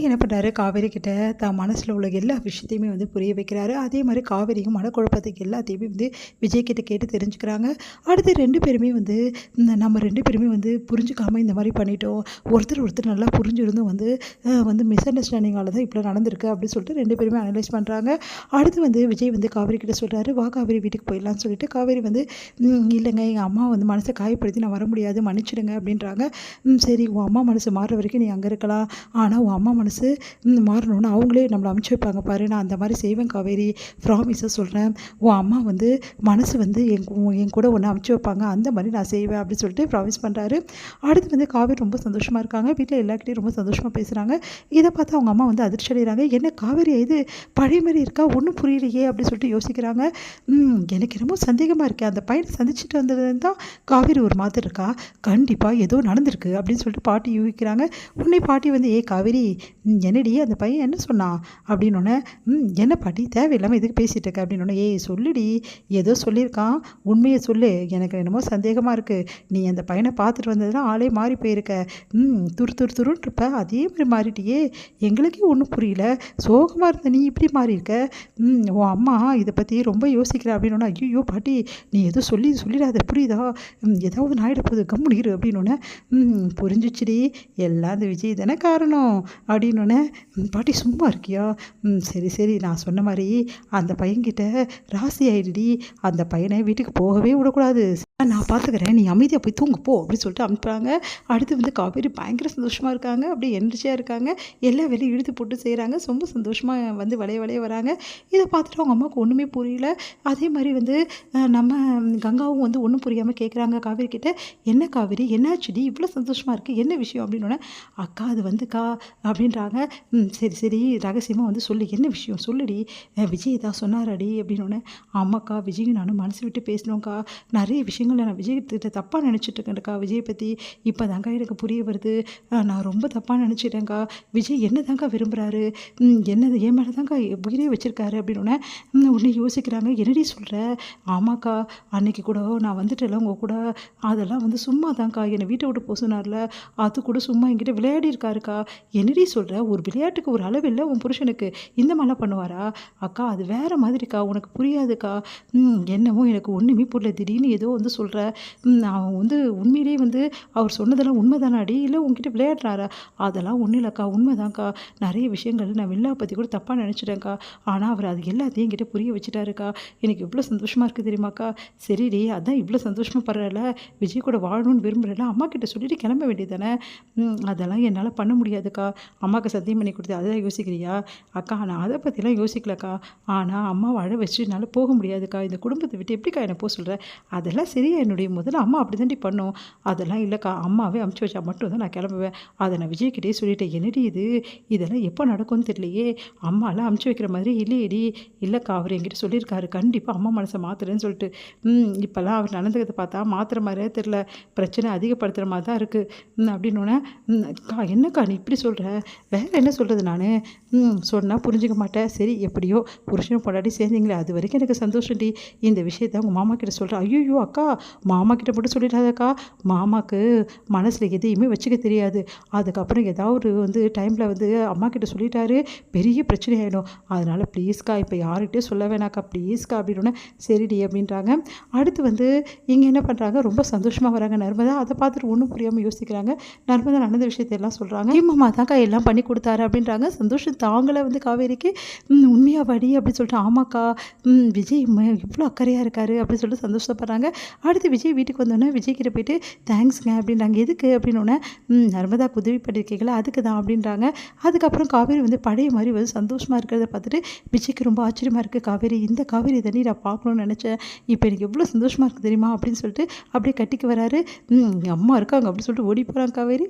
விஜய் என்ன பண்ணுறாரு, காவேரி கிட்ட தான் மனசில் உள்ள எல்லா விஷயத்தையுமே வந்து புரிய வைக்கிறாரு. அதே மாதிரி காவேரியும் மனக்குழப்பத்துக்கு எல்லாத்தையுமே வந்து விஜய் கிட்ட கேட்டு தெரிஞ்சுக்கிறாங்க. அடுத்து 2 பேருமே வந்து நம்ம 2 பேருமே வந்து புரிஞ்சுக்காம இந்த மாதிரி பண்ணிட்டோம். ஒருத்தர் நல்லா புரிஞ்சிருந்தும் வந்து மிஸ் அண்டர்ஸ்டாண்டிங்கால தான் இப்படி நடந்திருக்கு அப்படின்னு சொல்லிட்டு 2 பேருமே அனலைஸ் பண்ணுறாங்க. அடுத்து வந்து விஜய் வந்து காவேரி கிட்ட சொல்கிறாரு, வா காவேரி வீட்டுக்கு போயிடலான்னு சொல்லிட்டு காவேரி வந்து இல்லைங்க எங்கள் அம்மா வந்து மனசை காயப்படுத்தி நான் வர முடியாது, மன்னிச்சிடுங்க அப்படின்றாங்க. சரி உன் அம்மா மனசு மாறுற வரைக்கும் நீ அங்கே இருக்கலாம், ஆனால் உன் அம்மா மனசு மாறணும்னு அவங்களே நம்மளை அமுச்சு வைப்பாங்க பாரு, நான் அந்த மாதிரி செய்வேன் காவேரி, ப்ராமிஸாக சொல்கிறேன். உன் அம்மா வந்து மனசு வந்து என் கூட ஒன்று அமுச்சு வைப்பாங்க, அந்த மாதிரி நான் செய்வேன் அப்படின்னு சொல்லிட்டு ப்ராமிஸ் பண்ணுறாரு. அடுத்து வந்து காவேரி ரொம்ப சந்தோஷமாக இருக்காங்க. வீட்டில் எல்லாருக்கிட்டையும் ரொம்ப சந்தோஷமாக பேசுகிறாங்க. இதை பார்த்து அவங்க அம்மா வந்து அதிர்ச்சி அடைகிறாங்க. என்ன காவேரி இது பழைய மாதிரி இருக்கா, ஒன்றும் புரியலையே அப்படின்னு சொல்லிட்டு யோசிக்கிறாங்க. எனக்கு ரொம்ப சந்தேகமாக இருக்கேன், அந்த பையனை சந்திச்சுட்டு வந்தது தான் காவேரி ஒரு மாதிரி இருக்கா, கண்டிப்பாக ஏதோ நடந்திருக்கு அப்படின்னு சொல்லிட்டு பாட்டி யூகிக்கிறாங்க. உடனே பாட்டி வந்து காவேரி என்னடி அந்த பையன் என்ன சொன்னான் அப்படின்னோடனே என்ன பாட்டி தேவையில்லாமல் எதுக்கு பேசிகிட்டு இருக்க அப்படின்னோடனே சொல்லுடி, ஏதோ சொல்லியிருக்கான், உண்மையை சொல்லு, எனக்கு என்னமோ சந்தேகமாக இருக்குது, நீ அந்த பையனை பார்த்துட்டு வந்ததுன்னா ஆளே மாறி போயிருக்க, துருன்னு இருப்ப, அதே மாதிரி மாறிட்டியே, எங்களுக்கே ஒன்றும் புரியல, சோகமாக இருந்த நீ இப்படி மாறி இருக்க, உன் அம்மா இதை பற்றி ரொம்ப யோசிக்கிற அப்படின்னோடனே ஐயோ பாட்டி நீ ஏதோ சொல்லிடாத புரியுதா, ஏதாவது நாயிட போகுது கம்முனு இரு அப்படின்னோடனே புரிஞ்சிச்சுடி, எல்லாம் அந்த விஜய் தானே காரணம் அப்படின்னோடனே பாட்டி சும்மா இருக்கியா, சரி நான் சொன்ன மாதிரி அந்த பையன்கிட்ட ராசி ஆயிடுடி, அந்த பையனை வீட்டுக்கு போகவே விடக்கூடாது, நான் பார்த்துக்கிறேன், நீ அமைதியாக போய் தூங்க போ அப்படின்னு சொல்லிட்டு அனுப்புகிறாங்க. அடுத்து வந்து காவேரி பயங்கர சந்தோஷமாக இருக்காங்க, அப்படியே எனர்ஜியாக இருக்காங்க, எல்லா வேலையும் இழுத்து போட்டு செய்கிறாங்க, ரொம்ப சந்தோஷமாக வந்து வளைய வராங்க. இதை பார்த்துட்டு அவங்க அம்மாவுக்கு ஒன்றுமே புரியல. அதே மாதிரி வந்து நம்ம கங்காவும் வந்து ஒன்றும் புரியாமல் கேட்குறாங்க காவேரி கிட்ட, என்ன காவேரி என்னாச்சுடி இவ்வளோ சந்தோஷமாக இருக்குது, என்ன விஷயம் அப்படின்னோடனே அக்கா அது வந்துக்கா அப்படின்றாங்க. சரி ரகசியமாக வந்து சொல்லு, என்ன விஷயம் சொல்லுடி, விஜய் தான் சொன்னாரடி அப்படின்னோடனே ஆமாக்கா விஜய் நானும் மனசு விட்டு பேசினோங்க்கா, நிறைய விஷயங்கள் நான் விஜய்கிட்ட தப்பாக நினச்சிட்டு இருக்கேன்க்கா, விஜய் பற்றி இப்போ தாங்க எனக்கு புரிய வருது, நான் ரொம்ப தப்பாக நினச்சிட்டேங்க்கா, விஜய் என்ன தாங்க விரும்புகிறாரு, என்னது என் மேலே தாங்க உயிரே வச்சுருக்காரு அப்படின்னோடனே உடனே யோசிக்கிறாங்க. என்னடி சொல்கிற, ஆமாக்கா அன்னைக்கு கூட நான் வந்துட்டேல உங்கள் கூட, அதெல்லாம் வந்து சும்மா தான்க்கா, என்னை வீட்டை விட்டு போக சொன்னார்ல, அது கூட சும்மா என்கிட்ட விளையாடி இருக்காருக்கா, என்னடி சொல்கிற, ஒரு விளையாட்டுக்கு ஒரு அளவு இல்லை உன் புருஷனுக்கு, இந்த மாதிரிலாம் பண்ணுவாரா, அக்கா அது வேறு மாதிரிக்கா, உனக்கு புரியாதுக்கா, என்னமோ எனக்கு ஒன்றுமே புரியல, திடீர்னு ஏதோ வந்து சொல்கிற, அவன் வந்து உண்மையிலேயே வந்து அவர் சொன்னதெல்லாம் உண்மை தானாடி, இல்லை உங்ககிட்ட விளையாடுறாரா, அதெல்லாம் ஒன்றும் இல்லைக்கா உண்மைதான்க்கா, நிறைய விஷயங்கள் நான் வில்லா பற்றி கூட தப்பாக நினச்சிட்டேன்க்கா, ஆனால் அவர் அது எல்லாத்தையும் என்கிட்ட புரிய வச்சுட்டாருக்கா, எனக்கு எவ்வளோ சந்தோஷமாக இருக்குது தெரியுமாக்கா, சரிடி அதான் இவ்வளோ சந்தோஷமாக படுறல, விஜய் கூட வாழணும்னு விரும்புகிறல, அம்மா கிட்ட சொல்லிட்டு கிளம்ப வேண்டியது தானே, அதெல்லாம் என்னால் பண்ண முடியாதுக்கா, அம்மாவுக்கு சத்தியம் பண்ணி கொடுத்து அதெல்லாம் யோசிக்கிறியா, அக்கா நான் அதை பற்றிலாம் யோசிக்கலக்கா, ஆனால் அம்மா வாழ வச்சு என்னால் போக முடியாதுக்கா, இந்த குடும்பத்தை விட்டு எப்படிக்கா என்னை போக சொல்கிறேன், அதெல்லாம் சரியா, என்னுடைய முதல்ல அம்மா அப்படி தாண்டி பண்ணோம், அதெல்லாம் இல்லைக்கா, அம்மாவே அமுச்சு வச்சா மட்டும் தான் நான் கிளம்புவேன், அதை நான் விஜய்கிட்டே சொல்லிட்டேன், என்னடி இதெல்லாம் எப்போ நடக்கும்னு தெரியலையே, அம்மாலாம் அமுச்சு வைக்கிற மாதிரி இல்லையேடி, இல்லைக்கா அவர் என்கிட்ட சொல்லியிருக்காரு கண்டிப்பாக அம்மா மனசை மாற்றுறேன்னு சொல்லிட்டு, இப்போல்லாம் அவர் நடந்துக்கிறத பார்த்தா மாற்றுற மாதிரியே தெரில, பிரச்சனை அதிகப்படுத்துகிற மாதிரி தான் இருக்குது அப்படின்னோடனே அக்கா என்னக்கா நீ இப்படி சொல்கிற, வேறு என்ன சொல்கிறது நான், சொன்னால் புரிஞ்சிக்க மாட்டேன், சரி எப்படியோ புருஷனும் பொண்டாட்டி சேர்ந்தீங்களே அது வரைக்கும் எனக்கு சந்தோஷம்டி, இந்த விஷயத்த உங்கள் மாமா கிட்ட சொல்கிறேன், ஐயோ அக்கா மாமா கிட்ட மட்டும் சொல்லிடாதக்கா, மாமாவுக்கு மனசில் எதையுமே வச்சுக்க தெரியாது, அதுக்கப்புறம் ஏதாவது வந்து டைமில் வந்து அம்மா கிட்ட சொல்லிட்டாரு பெரிய பிரச்சனை ஆகிடும், அதனால் ப்ளீஸ்க்கா இப்போ யார்கிட்டையும் சொல்ல வேணாக்கா ப்ளீஸ்க்கா அப்படின்னோடனே சரிடி அப்படின்றாங்க. அடுத்து வந்து இங்கே என்ன பண்ணுறாங்க, ரொம்ப சந்தோஷமாக வராங்க நர்மதா, அதை பார்த்துட்டு ஒன்றும் புரியாமல் யோசிக்கிறாங்க. நர்மதா நடந்த விஷயத்தையெல்லாம் சொல்கிறாங்க, மாமா தாக்கா எல்லாம் பண்ணி கொடுத்தாரு அப்படின்றாங்க. சந்தோஷம் தாங்கலை வந்து காவேரிக்கு, உண்மையாக வடி அப்படின்னு சொல்லிட்டு ஆமாக்கா விஜய் இவ்வளோ அக்கறையாக இருக்காரு அப்படின்னு சொல்லிட்டு சந்தோஷப்படுறாங்க. அடுத்து விஜய் வீட்டுக்கு வந்தோடனே விஜய் கிட்ட போயிட்டு தேங்க்ஸ்ங்க அப்படின்றாங்க, எதுக்கு அப்படின்னோடனே நர்மதாக்கு உதவி பண்ணியிருக்கீங்களா அதுக்கு தான் அப்படின்றாங்க. அதுக்கப்புறம் காவேரி வந்து பழைய மாதிரி வந்து சந்தோஷமாக இருக்கிறத பார்த்துட்டு விஜய்க்கு ரொம்ப ஆச்சரியமாக இருக்குது, காவேரி இந்த காவேரி தண்ணி நான் பார்க்கணும்னு நினச்சேன், இப்போ எனக்கு எவ்வளோ சந்தோஷமாக இருக்குது தெரியுமா அப்படின்னு சொல்லிட்டு அப்படியே கட்டிக்கு வராரு. அம்மா இருக்காங்க அப்படின்னு சொல்லிட்டு ஓடி போகிறாங்க காவேரி.